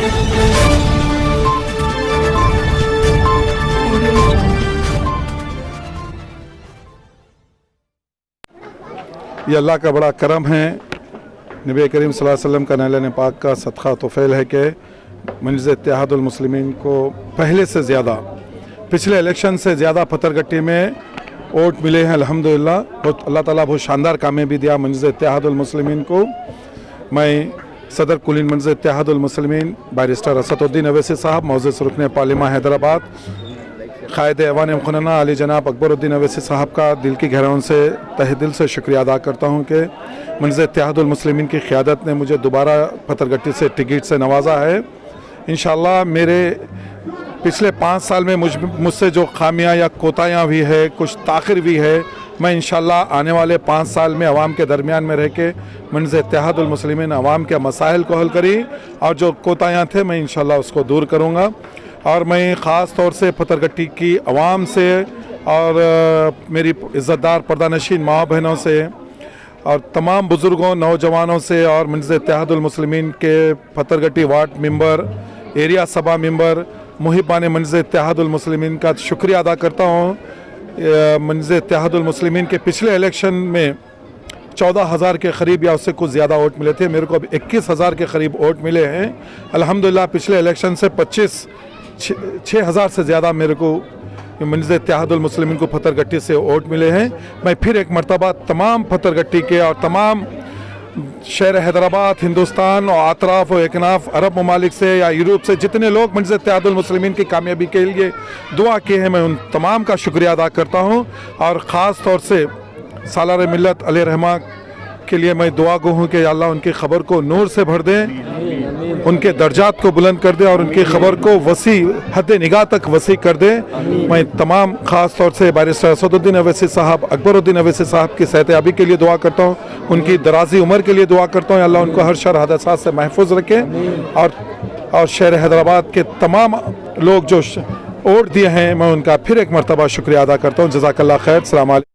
ये अल्लाह का बड़ा करम है, नबी करीम सल्लल्लाहु अलैहि वसल्लम का नाले पाक का सदका तोफ़ैल है कि मजलिस इत्तेहादुल मुस्लिमीन को पहले से ज़्यादा, पिछले इलेक्शन से ज़्यादा पत्थरगट्टी में वोट मिले हैं। अल्हम्दुलिल्लाह, बहुत अल्लाह ताला बहुत शानदार कामयाबी दिया मजलिस इत्तेहादुल मुस्लिमीन को। मैं सदर कुलीन मजलिस इत्तेहादुल मुस्लिमीन बैरिस्टर असदुद्दीन अवैसी साहब, मौजूद रुकन पार्लिमा हैदराबाद, क़ायद ऐवान खुनना अली जनाब अकबरुद्दीन अवैसी साहब का दिल की गहराइयों से तहे दिल से शुक्रिया अदा करता हूँ कि मजलिस इत्तेहादुल मुस्लिमीन की क़यादत ने मुझे दोबारा पत्थरगट्टी से टिकट से नवाजा है। इंशाअल्लाह मेरे पिछले 5 साल में मुझसे जो खामियां या कोताहियाँ भी है, कुछ ताख़िर भी है, मैं इंशाअल्लाह आने वाले 5 साल में अवाम के दरमियान में रह के मजलिस इत्तेहादुल मुस्लिमीन अवाम के मसाइल को हल करी और जो कोताहियाँ थे मैं इंशाअल्लाह उसको दूर करूँगा। और मैं ख़ास तौर से पत्थरगट्टी की अवाम से और मेरी इज़्ज़तदार पर्दानशीन माँ बहनों से और तमाम बुज़ुर्गों, नौजवानों से और मजलिस इत्तेहादुल मुस्लिमीन के पत्थरगट्टी वार्ड मेंबर, एरिया सभा मेंबर, मुहिबान मजलिस इत्तेहादुल मुस्लिमीन का शुक्रिया अदा करता हूँ। मजलिस इत्तेहादुल मुस्लिमीन के पिछले इलेक्शन में 14,000 के करीब या उससे कुछ ज़्यादा वोट मिले थे, मेरे को अब 21,000 के करीब वोट मिले हैं। अल्हम्दुलिल्लाह पिछले इलेक्शन से 6,000 से ज़्यादा मेरे को मजलिस इत्तेहादुल मुस्लिमीन को पत्थरगट्टी से वोट मिले हैं। मैं फिर एक मरतबा तमाम पत्थरगट्टी के और तमाम शहर हैदराबाद, हिंदुस्तान और अतराफ़ और एकनाफ अरब ममालिक से या यूरोप से जितने लोग मजलिस इत्तेहादुल मुस्लिमीन की कामयाबी के लिए दुआ किए हैं, मैं उन तमाम का शुक्रिया अदा करता हूँ। और ख़ास तौर से सालार मिल्लत अलैहि रहमा के लिए मैं दुआ गो हूँ कि अल्लाह उनकी ख़बर को नूर से भर दें, उनके दर्जात को बुलंद कर दे और उनकी ख़बर को वसी हद निगाह तक वसी कर दे। मैं तमाम ख़ास तौर से बैरिस्टर असदुद्दीन अवैसी साहब, अकबरुद्दीन अवैसी साहब की सेहतयाबी के लिए दुआ करता हूँ, उनकी दराजी उम्र के लिए दुआ करता हूँ। अल्लाह उनको हर शर हादसात से महफूज रखे और शहर हैदराबाद के तमाम लोग जो वोट दिए हैं मैं उनका फिर एक मरतबा शुक्रिया अदा करता हूँ। जज़ाकल्लाह खैर। अस्सलाम वालेकुम।